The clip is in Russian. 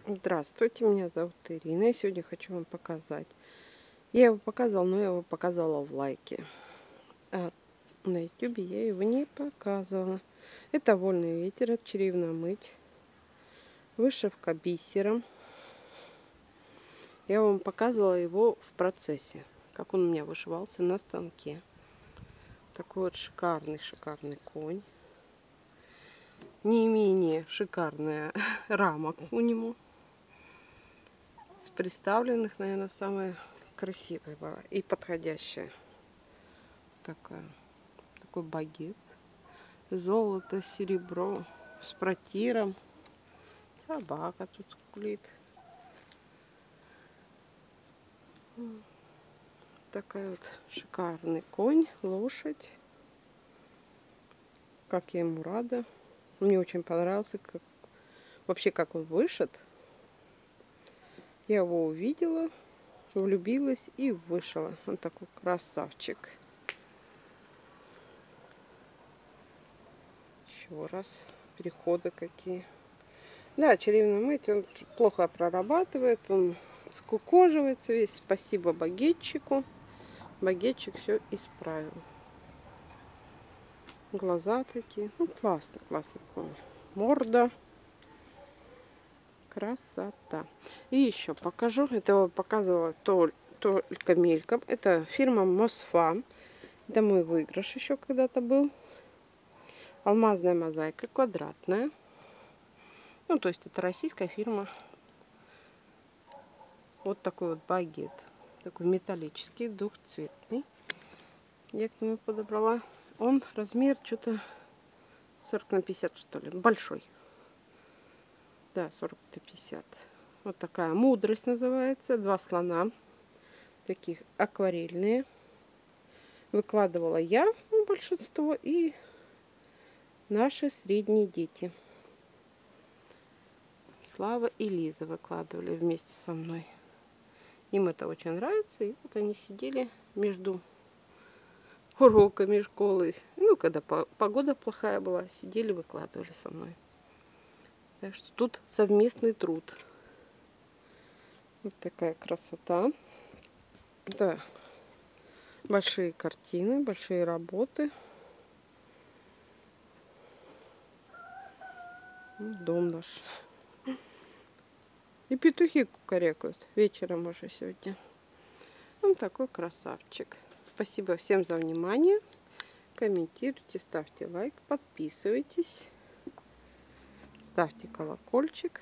Здравствуйте, меня зовут Ирина. Я сегодня хочу вам показать. Я его показывала, но я его показывала в лайке. А на ютубе я его не показывала. Это вольный ветер от Чревна мыть. Вышивка бисером. Я вам показывала его в процессе, как он у меня вышивался на станке. Такой вот шикарный конь. Не менее шикарная рамок у него. Представленных, наверное, самая красивая была и подходящая. Такой багет. Золото, серебро с протиром. Собака тут скулит. Такая вот шикарный конь, лошадь. Как я ему рада. Мне очень понравился, как он вышит. Я его увидела, влюбилась и вышила. Он такой красавчик. Еще раз. Переходы какие. Да, чревный мыть, он плохо прорабатывает, он скукоживается весь. Спасибо багетчику. Багетчик все исправил. Глаза такие. Ну, классно конь. Морда. Красота. И еще покажу. Это я показывала только мельком. Это фирма Мосфа. Это мой выигрыш еще когда-то был. Алмазная мозаика, квадратная. Ну, то есть это российская фирма. Вот такой вот багет. Такой металлический, двухцветный. Я к нему подобрала. Он размер что-то 40 на 50, что ли. Большой. Да, 40 на 50. Вот такая мудрость называется. 2 слона. Таких акварельные. Выкладывала я большинство и наши средние дети. Слава и Лиза выкладывали вместе со мной. Им это очень нравится. И вот они сидели между уроками школы. Ну, когда погода плохая была, сидели, выкладывали со мной. Так что тут совместный труд. Вот такая красота. Да, большие картины, большие работы. Дом наш. И петухи кукарекают вечером уже сегодня. Он такой красавчик. Спасибо всем за внимание. Комментируйте, ставьте лайк, подписывайтесь. Ставьте колокольчик.